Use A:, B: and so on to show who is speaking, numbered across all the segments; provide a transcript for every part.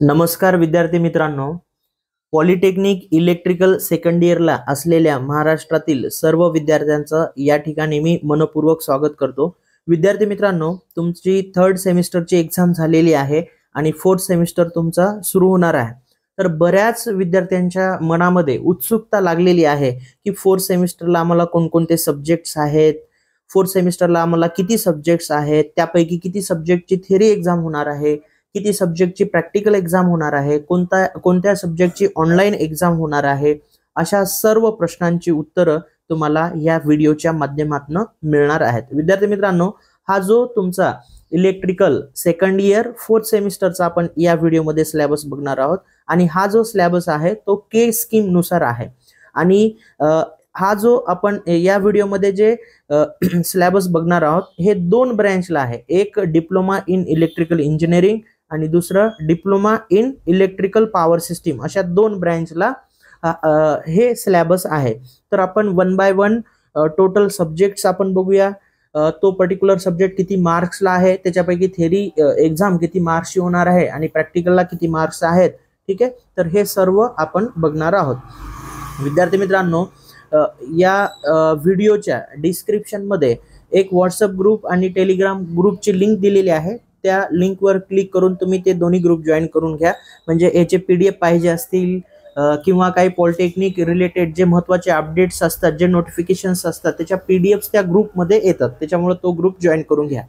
A: नमस्कार विद्यार्थी मित्रांनो, पॉलिटेक्निक इलेक्ट्रिकल सेकंड इयरला असलेल्या महाराष्ट्रातील सर्व विद्यार्थ्यांचं या ठिकाणी मी मनपूर्वक स्वागत करतो। विद्यार्थी मित्रांनो, तुमची थर्ड सेमिस्टरची एक्झाम झालेली आहे आणि फोर्थ सेमिस्टर तुमचा सुरू होणार आहे। तर बऱ्याच विद्यार्थ्यांच्या मनामध्ये उत्सुकता लागलेली आहे की फोर्थ सेमिस्टरला आम्हाला कोणकोणते सब्जेक्ट्स आहेत, फोर्थ सेमिस्टरला आम्हाला किती सब्जेक्ट्स आहेत, त्यापैकी किती सब्जेक्टची थिअरी एक्झाम होणार आहे, किती सब्जेक्टची प्रॅक्टिकल एक्झाम होणार आहे, कोणत्या सब्जेक्टची ऑनलाईन एक्झाम होणार आहे, अशा सर्व प्रश्नांची उत्तरं तुम्हाला या व्हिडिओच्या माध्यमातून मिळणार आहेत। विद्यार्थी मित्रांनो, हा जो तुमचा इलेक्ट्रिकल सेकंड इयर फोर्थ सेमिस्टरचा आपण या व्हिडिओमध्ये सिलेबस बघणार आहोत आणि हा जो सिलेबस आहे तो के स्कीम नुसार आहे आणि हा जो आपण या व्हिडिओमध्ये जे सिलेबस बघणार आहोत हे दोन ब्रँचला आहे। एक डिप्लोमा इन इलेक्ट्रिकल इंजिनिअरिंग आणि दुसरं diploma in electrical power system, अशा दोन ब्रँचला हे सिलेबस आहे। तर आपण one by one total subjects आपण बघूया, तो पर्टिक्युलर सब्जेक्ट किती मार्क्सला आहे, त्याच्यापैकी थिअरी एक्झाम किती मार्क्सची होणार आहे आणि प्रॅक्टिकलला किती मार्क्स आहेत। ठीक आहे, तर हे सर्व आपण बघणार आहोत। विद्यार्थी मित्रांनो, या व्हिडिओच्या डिस्क्रिप्शनमध्ये एक व्हॉट्सअप ग्रुप आणि टेलिग्राम ग्रुपची लिंक दिलेली आहे। त्या लिंकवर क्लिक करून तुम्ही ते दोन्ही ग्रुप जॉईन करून घ्या, म्हणजे याचे PDF पाहिजे असतील किंवा काही पॉलिटेक्निक रिलेटेड जे महत्त्वाचे अपडेट्स असतात, जे नोटिफिकेशन्स असतात, त्याच्या PDFs त्या ग्रुपमध्ये येतात, त्याच्यामुळे तो ग्रुप जॉईन करून घ्या।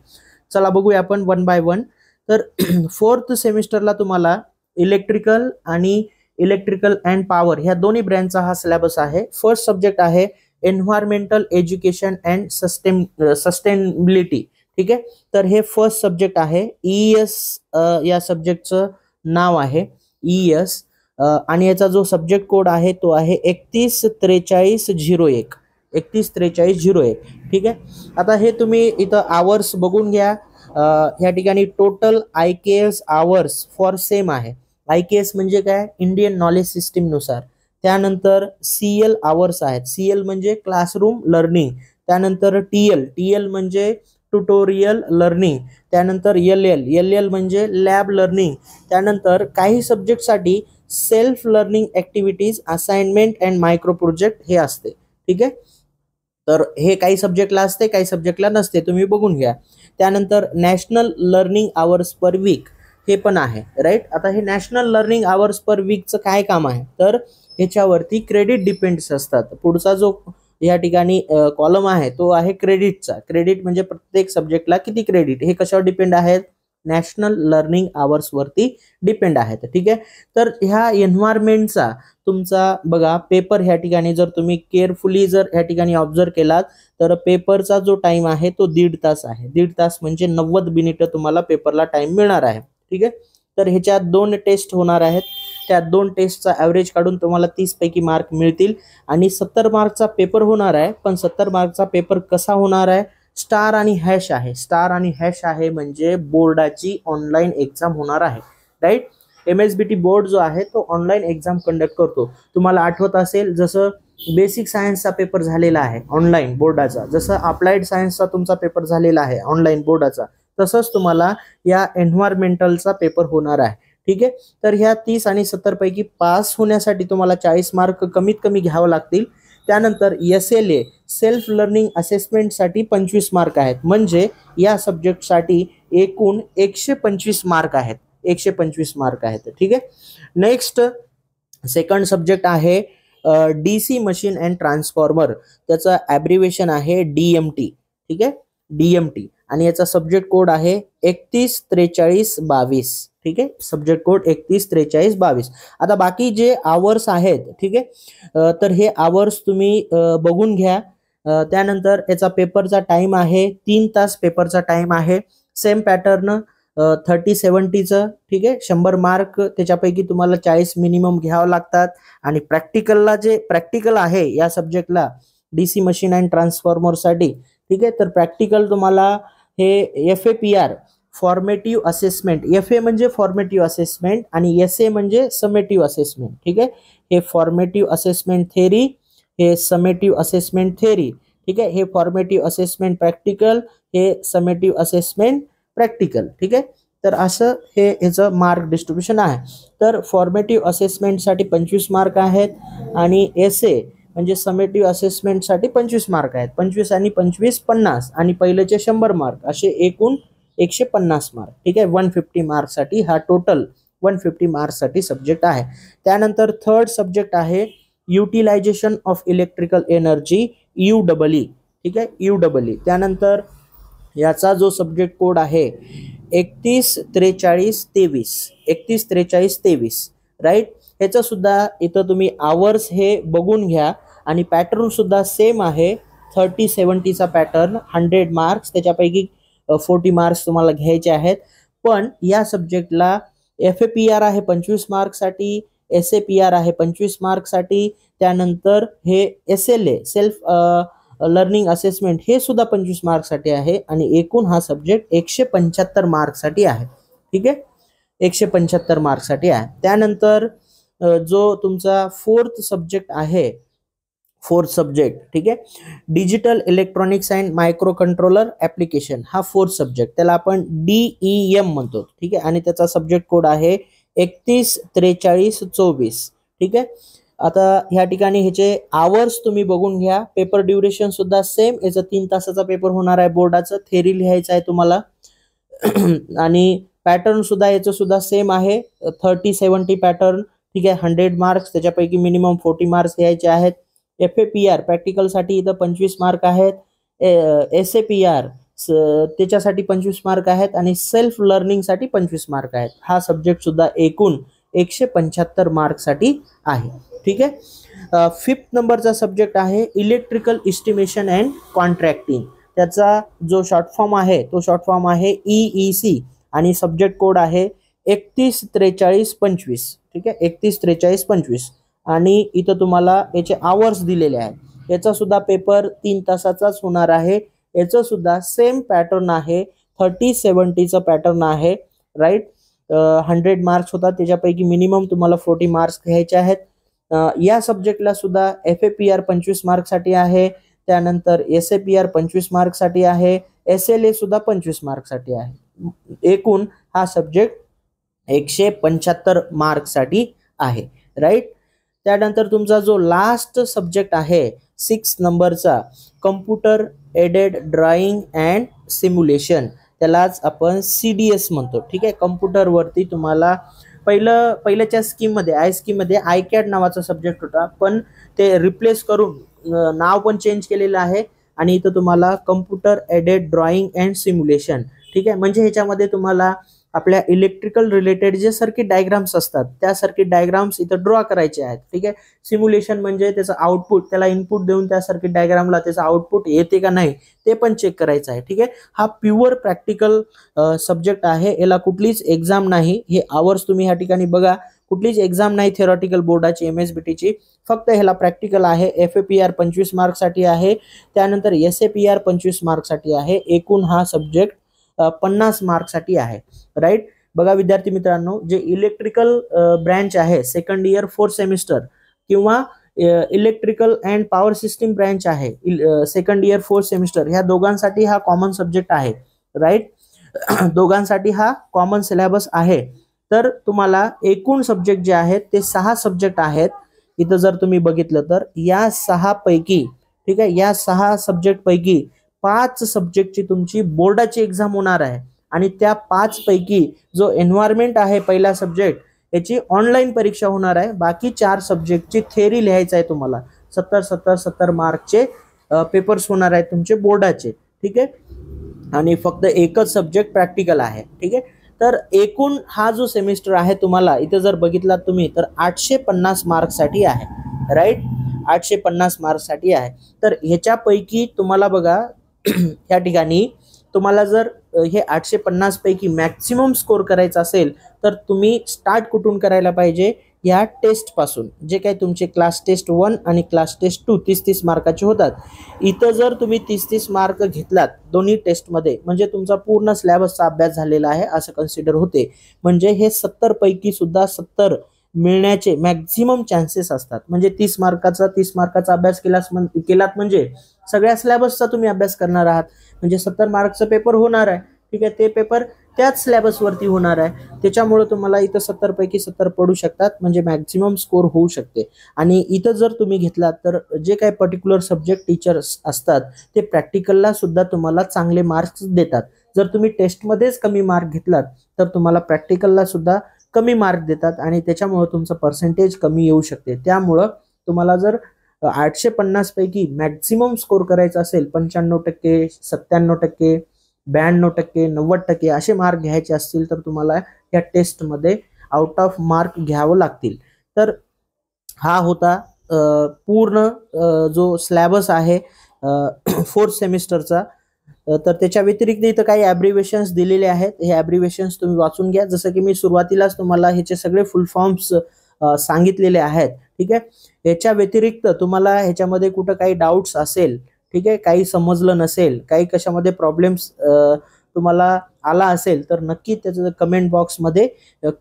A: चला बघूया आपण वन बाय वन। तर फोर्थ सेमिस्टरला तुम्हाला इलेक्ट्रिकल आणि इलेक्ट्रिकल अँड पॉवर ह्या दोन्ही ब्रँचचा हा सिलेबस आहे। फर्स्ट सब्जेक्ट आहे एन्व्हायरमेंटल एज्युकेशन अँड सस्टेनेबिलिटी। ठीक आहे, तर हे फर्स्ट सब्जेक्ट आहे। ES या सब्जेक्टचं नाव आहे ES आणि याचा जो सब्जेक्ट कोड आहे तो आहे 314301 314301। ठीक आहे, आता हे तुम्ही इथं आवर्स बघून घ्या। या ठिकाणी total IKS hours for same आहे। IKS म्हणजे काय, इंडियन नॉलेज सिस्टीम नुसार। त्यानंतर CL आवर्स आहेत, CL म्हणजे क्लासरूम लर्निंग। त्यानंतर TL म्हणजे ट्युटोरियल लर्निंग। त्यानंतर LL म्हणजे लॅब लर्निंग। त्यानंतर काही सब्जेक्टसाठी self learning activities, assignment and micro project हे असते। ठीक आहे, तर हे काही सब्जेक्टला असते, काही सब्जेक्टला नसते, तुम्ही बघून घ्या। त्यानंतर national learning hours per weak हे पण आहे, राईट। आता हे नॅशनल लर्निंग आवर्स पर वीकचं काय काम आहे, तर ह्याच्यावरती क्रेडिट डिपेंड्स असतात। पुढचा जो या ठिकाणी कॉलम आहे तो आहे क्रेडिटचा। क्रेडिट म्हणजे प्रत्येक सब्जेक्टला किती क्रेडिट, हे कशावर डिपेंड आहेत, नॅशनल लर्निंग आवर्स वरती डिपेंड आहेत। ठीक आहे, तर ह्या एन्व्हायरमेंटचा तुमचा बघा पेपर, ह्या ठिकाणी जर तुम्ही केअरफुली जर ह्या ठिकाणी ऑब्झर्व केलात तर पेपरचा जो टाइम आहे तो 1.5 तास आहे। 1.5 तास म्हणजे 90 मिनिटं तुम्हाला पेपरला टाइम मिळणार आहे। ठीक आहे, तर ह्याच्यात 2 टेस्ट होणार आहेत। त्या 2 टेस्टचा ॲव्हरेज काढून तुम्हाला 30 पैकी मार्क मिळतील आणि 70 मार्कचा पेपर होणार आहे। पण 70 मार्कचा पेपर कसा होणार आहे, स्टार आणि हॅश आहे। स्टार आणि हॅश आहे म्हणजे बोर्डाची ऑनलाईन एक्झाम होणार आहे, राईट। MSBT बोर्ड जो आहे तो ऑनलाईन एक्झाम कंडक्ट करतो। तुम्हाला आठवत असेल जसं बेसिक सायन्सचा पेपर झालेला आहे ऑनलाईन बोर्डाचा, जसं अप्लाइड सायन्सचा तुमचा पेपर झालेला आहे ऑनलाईन बोर्डाचा, तसंच तुम्हाला या एन्व्हायरमेंटलचा पेपर होणार आहे। ठीक आहे, तर ह्या 30 आणि 70 पैकी पास होण्यासाठी तुम्हाला 40 मार्क कमीत कमी घ्यावं लागतील। त्यानंतर SLA सेल्फ लर्निंग असेसमेंटसाठी 25 मार्क आहेत, म्हणजे या सब्जेक्टसाठी एकूण 125 मार्क आहेत, 125 मार्क आहेत। ठीक आहे, नेक्स्ट सेकंड सब्जेक्ट आहे DC मशीन अँड ट्रान्सफॉर्मर, त्याचं ॲब्रिव्हिएशन आहे DMT। ठीक आहे, DMT आणि याचा सब्जेक्ट कोड आहे 314322। ठीक आहे, सब्जेक्ट कोड 314322। आता बाकी जे आवर्स आहेत, ठीक आहे, तर हे आवर्स तुम्ही बघून घ्या। त्यानंतर याचा पेपरचा टाइम आहे 3 तास पेपरचा टाइम आहे। सेम पॅटर्न 30-70चं। ठीक आहे, 100 मार्क त्याच्यापैकी तुम्हाला 40 मिनिमम घ्यावं लागतात आणि प्रॅक्टिकलला जे प्रॅक्टिकल आहे या सब्जेक्टला DC मशीन अँड ट्रान्सफॉर्मरसाठी, ठीक आहे, तर प्रॅक्टिकल तुम्हाला हे FAPR फॉर्मेटिव्ह असेसमेंट, FA म्हणजे फॉर्मेटिव्ह असेसमेंट आणि SA म्हणजे समेटिव्ह असेसमेंट। ठीक आहे, हे फॉर्मेटिव्ह असेसमेंट थेअरी, हे समेटिव्ह असेसमेंट थेअरी। ठीक आहे, हे फॉर्मेटिव्ह असेसमेंट प्रॅक्टिकल, हे समेटिव्ह असेसमेंट प्रॅक्टिकल। ठीक आहे, तर असं हे याचं मार्क डिस्ट्रीब्युशन आहे. तर फॉर्मेटिव्ह असेसमेंटसाठी 25 मार्क आहेत आणि एसे म्हणजे समेटिव्ह असेसमेंटसाठी 25 मार्क आहेत. 25 आणि 25 50 आणि पहिलेचे 100 मार्क असे एकूण 150 मार्क. ठीक आहे, 150 मार्कसाठी हा टोटल 150 मार्क्ससाठी सब्जेक्ट आहे. त्यानंतर थर्ड सब्जेक्ट आहे utilization of electrical energy UEE. ठीक आहे, UEE. त्यानंतर याचा जो सब्जेक्ट कोड आहे 314323 314323 राईट. ह्याचं सुद्धा इथं तुम्ही आवर्स हे बघून घ्या आणि पॅटर्न सुद्धा सेम आहे. 30-70चा पॅटर्न, 100 मार्क्स, त्याच्यापैकी 40 मार्क्स तुम्हाला घ्यायचे आहेत. पण या सब्जेक्टला FAPR आहे 25 मार्क्ससाठी, SAPR आहे 25 मार्क्ससाठी, त्यानंतर हे SLA सेल्फ लर्निंग असेसमेंट हे सुद्धा 25 मार्क्ससाठी आहे आणि एकूण हा सब्जेक्ट 175 मार्क्ससाठी आहे. ठीक आहे, 175 मार्क्ससाठी आहे. त्यानंतर जो तुमचा फोर्थ सब्जेक्ट आहे, फोर्थ सब्जेक्ट, ठीक आहे, digital electronics and micro controller application, हा फोर्थ सब्जेक्ट, त्याला आपण DEM म्हणतो. ठीक आहे, आणि त्याचा सब्जेक्ट कोड आहे 314324. ठीक आहे. आता ह्या ठिकाणी ह्याचे आवर्स तुम्ही बघून घ्या. पेपर ड्युरेशन सुद्धा सेम, याचा 3 तासाचा पेपर होणार आहे बोर्डाचं. थेरी लिहायचं आहे तुम्हाला आणि पॅटर्न सुद्धा याचं सुद्धा सेम आहे, 30-70 पॅटर्न. ठीक आहे, 100 मार्क्स, त्याच्यापैकी मिनिमम 40 मार्क्स घ्यायचे आहेत. FAPR प्रॅक्टिकलसाठी इथं 25 मार्क आहेत. SAPR त्याच्यासाठी 25 मार्क आहेत आणि सेल्फ लर्निंगसाठी 25 मार्क आहेत. हा सब्जेक्ट सुद्धा एकूण 175 मार्कसाठी आहे. ठीक आहे. फिफ्थ नंबरचा सब्जेक्ट आहे इलेक्ट्रिकल इस्टिमेशन अँड कॉन्ट्रॅक्टिंग. त्याचा जो शॉर्ट फॉर्म आहे तो शॉर्ट फॉर्म आहे EEC आणि सब्जेक्ट कोड आहे 314325. ठीक आहे, 314325 आणि इथं तुम्हाला याचे आवर्स दिलेले आहेत. याचा सुद्धा पेपर 3 तासाचाच होणार आहे. याचं सुद्धा सेम पॅटर्न आहे, 30-70चं पॅटर्न आहे राईट. 100 मार्क्स होतात, त्याच्यापैकी मिनिमम तुम्हाला 40 मार्क्स घ्यायचे आहेत. या सब्जेक्टला सुद्धा FAPR 25 मार्क्ससाठी आहे, त्यानंतर SAPR 25 मार्क्ससाठी आहे, SLA सुद्धा 25 मार्क्ससाठी आहे. एकूण हा सब्जेक्ट 175 मार्क्ससाठी आहे राईट. त्यानंतर तुमचा जो लास्ट सब्जेक्ट आहे 6 नंबरचा computer aided drawing and simulation, त्यालाच आपण CDS म्हणतो. ठीक आहे, कम्प्युटरवरती तुम्हाला पहिल्याच्या स्कीममध्ये स्कीममध्ये ICAD नावाचा सब्जेक्ट होता, पण ते रिप्लेस करून नाव पण चेंज केलेलं आहे आणि इथं तुम्हाला computer aided drawing and simulation. ठीक आहे, म्हणजे ह्याच्यामध्ये तुम्हाला आपल्या इलेक्ट्रिकल रिलेटेड जे सर्किट डायग्राम्स असतात त्या सर्किट डायग्राम्स इथं ड्रॉ करायचे आहेत. ठीक आहे, सिम्युलेशन म्हणजे त्याचं आउटपुट, त्याला इनपुट देऊन त्या सर्किट डायग्रामला त्याचं आउटपुट येते का नाही ते पण चेक करायचं आहे. ठीक आहे, हा प्युअर प्रॅक्टिकल सब्जेक्ट आहे, याला कुठलीच एक्झाम नाही. हे आवर्स तुम्ही ह्या ठिकाणी बघा, कुठलीच एक्झाम नाही थेरॉटिकल बोर्डाची MSBTची, फक्त ह्याला प्रॅक्टिकल आहे. FAPR 25 मार्क्ससाठी आहे, त्यानंतर SAPR 25 मार्क्ससाठी आहे. एकूण हा सब्जेक्ट 50 मार्क्ससाठी आहे राईट. बघा विद्यार्थी मित्रांनो, जे इलेक्ट्रिकल ब्रँच आहे सेकंड इयर 4th सेमिस्टर किंवा electrical and power system branch आहे सेकंड इयर 4th सेमिस्टर, ह्या दोघांसाठी हा कॉमन सब्जेक्ट आहे राईट. दोघांसाठी हा कॉमन सिलेबस आहे. तर तुम्हाला एकूण सब्जेक्ट जे आहेत ते 6 सब्जेक्ट आहेत. इथं जर तुम्ही बघितलं तर या 6 पैकी, ठीक आहे, या 6 सब्जेक्ट पैकी 5 सब्जेक्टची तुमची बोर्डाची एक्झाम होणार आहे आणि त्या 5 पैकी जो एन्व्हायरमेंट आहे पहिला सब्जेक्ट, याची ऑनलाईन परीक्षा होणार आहे. बाकी 4 सब्जेक्टची थेरी लिहायचं आहे तुम्हाला. 70 मार्कचे पेपर्स होणार आहेत तुमचे बोर्डाचे. ठीक आहे, आणि फक्त एकच सब्जेक्ट प्रॅक्टिकल आहे. ठीक आहे, तर एकूण हा जो सेमिस्टर आहे तुम्हाला इथे जर बघितलात तुम्ही तर 850 मार्क्ससाठी आहे राईट. 850 मार्क्ससाठी आहे. तर ह्याच्यापैकी तुम्हाला बघा ह्या ठिकाणी तुम्हाला जर हे 850 पैकी मॅक्सिमम स्कोर करायचा असेल तर तुम्ही स्टार्ट कुठून करायला पाहिजे, या टेस्ट पासून, जे काही तुमचे क्लास टेस्ट 1 आणि क्लास टेस्ट 2 30-30 मार्काचे होतात. इथं जर तुम्ही 30-30 मार्क घेतलात दोन्ही टेस्टमध्ये म्हणजे तुमचा पूर्ण सिलेबसचा अभ्यास झालेला आहे असं कन्सिडर होते. म्हणजे हे 70 पैकी सुद्धा 70 मिळण्याचे मॅक्झिमम चान्सेस असतात. म्हणजे 30 मार्काचा अभ्यास केलात म्हणजे सगळ्या सिलेबसचा तुम्ही अभ्यास करणार आहात, म्हणजे 70 मार्कचा पेपर होणार आहे. ठीक आहे, ते पेपर त्याच सिलेबसवरती होणार आहे, त्याच्यामुळे तुम्हाला इथं 70 पैकी 70 पडू शकतात, म्हणजे मॅक्झिमम स्कोर होऊ शकते. आणि इथं जर तुम्ही घेतलात तर जे काही पर्टिक्युलर सब्जेक्ट टीचर्स असतात ते प्रॅक्टिकलला सुद्धा तुम्हाला चांगले मार्क्स देतात. जर तुम्ही टेस्टमध्येच कमी मार्क घेतलात तर तुम्हाला प्रॅक्टिकलला सुद्धा कमी मार्क देतात आणि त्याच्यामुळे तुमचं पर्सेंटेज कमी येऊ शकते. त्यामुळं तुम्हाला जर 850 पैकी मॅक्झिमम स्कोर करायचा असेल, 95%, 97%, 92%, 90% असे मार्क घ्यायचे असतील तर तुम्हाला या टेस्टमध्ये आउट ऑफ मार्क घ्यावं लागतील. तर हा होता पूर्ण जो सिलेबस आहे 4th सेमिस्टरचा. तर त्याच्या व्यतिरिक्त इथं काही ॲब्रिव्हिएशन्स दिलेले आहेत, हे ॲब्रिव्हिएशन्स तुम्ही वाचून घ्या. जसं की मी सुरुवातीलाच तुम्हाला ह्याचे सगळे फुल फॉर्म्स सांगितलेले आहेत. ठीक आहे, याच्या व्यतिरिक्त तुम्हाला ह्याच्यामध्ये कुठं काही डाऊट्स असेल, ठीक आहे, काही समजलं नसेल, काही कशामध्ये प्रॉब्लेम्स तुम्हाला आला असेल तर नक्की त्याचं कमेंट बॉक्समध्ये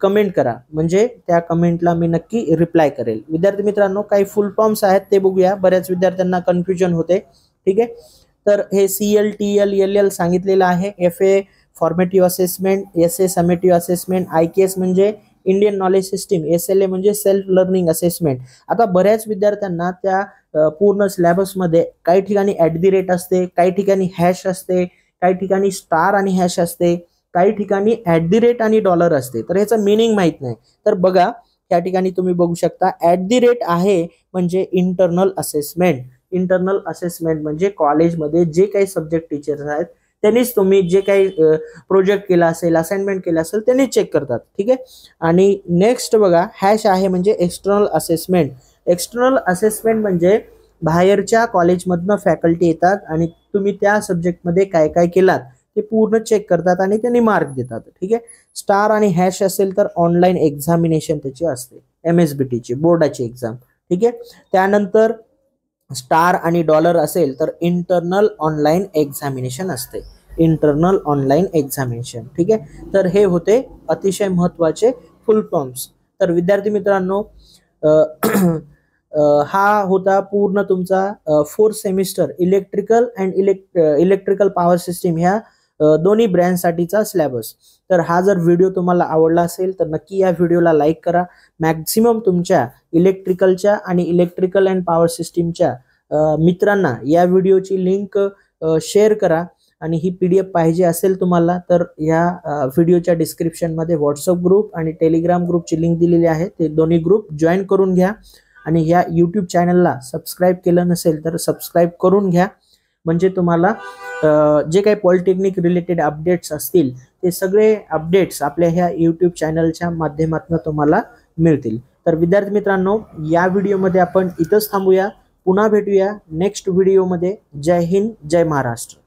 A: कमेंट करा, म्हणजे त्या कमेंटला मी नक्की रिप्लाय करेल. विद्यार्थी मित्रांनो, काही फुल फॉर्म्स आहेत ते बघूया, बऱ्याच विद्यार्थ्यांना कन्फ्युजन होते. ठीक आहे, तर हे CL, TL, LL सांगितलेलं आहे. FA formative assessment, SA summative assessment, IKS म्हणजे इंडियन नॉलेज सिस्टीम, SLA म्हणजे सेल्फ लर्निंग असेसमेंट. आता बऱ्याच विद्यार्थ्यांना त्या पूर्ण सिलेबसमध्ये काही ठिकाणी @ असते, काही ठिकाणी हॅश असते, काही ठिकाणी स्टार आणि हॅश असते, काही ठिकाणी @ आणि डॉलर असते. तर ह्याचं मिनिंग माहित नाही. तर बघा, त्या ठिकाणी तुम्ही बघू शकता @ आहे म्हणजे इंटरनल असेसमेंट. इंटरनल असेसमेंट म्हणजे कॉलेजमध्ये जे काही सब्जेक्ट टीचर्स आहेत त्यांनीच तुम्ही जे काही प्रोजेक्ट केला असेल, असाइनमेंट केला असेल त्यांनी चेक करतात. ठीक आहे, आणि नेक्स्ट बघा, हॅश आहे म्हणजे एक्सटर्नल असेसमेंट. एक्सटर्नल असेसमेंट म्हणजे बाहेरच्या कॉलेजमधनं फॅकल्टी येतात आणि तुम्ही त्या सब्जेक्टमध्ये काय काय केलात ते पूर्ण चेक करतात आणि त्यांनी मार्क देतात. ठीक आहे, स्टार आणि हॅश असेल तर ऑनलाईन एक्झामिनेशन त्याची असते, MSBTची बोर्डाची एक्झाम. ठीक आहे, त्यानंतर स्टार आणि डॉलर असेल तर इंटरनल ऑनलाईन एक्झामिनेशन असते, इंटरनल ऑनलाईन एक्झामिनेशन. ठीक आहे, तर हे होते अतिशय महत्त्वाचे फुल फॉर्म्स. तर विद्यार्थी मित्रांनो, हा होता पूर्ण तुमचा 4th semester electrical and electrical power system ह्या दोन्ही ब्रँचसाठीचा सिलेबस. तर हा जर व्हिडिओ तुम्हाला आवडला असेल तर नक्की या व्हिडिओला लाईक करा. मॅक्झिमम तुमच्या इलेक्ट्रिकलच्या आणि इलेक्ट्रिकल अँड पॉवर सिस्टीमच्या मित्रांना या व्हिडिओची लिंक शेअर करा. आणि ही PDF पाहिजे असेल तुम्हाला तर या व्हिडिओच्या डिस्क्रिप्शनमध्ये व्हॉट्सअप ग्रुप आणि टेलिग्राम ग्रुपची लिंक दिलेली आहे, ते दोन्ही ग्रुप जॉईन करून घ्या. आणि ह्या यूट्यूब चॅनलला सबस्क्राईब केलं नसेल तर सबस्क्राईब करून घ्या, म्हणजे तुम्हाला जे काही पॉलिटेक्निक रिलेटेड अपडेट्स असतील ते सगळे अपडेट्स आपल्या ह्या यूट्यूब चॅनलच्या माध्यमातून तुम्हाला मिळतील. तर विद्यार्थी मित्रांनो, या व्हिडिओमध्ये आपण इथंच थांबूया. पुन्हा भेटूया नेक्स्ट व्हिडिओमध्ये. जय हिंद, जय महाराष्ट्र.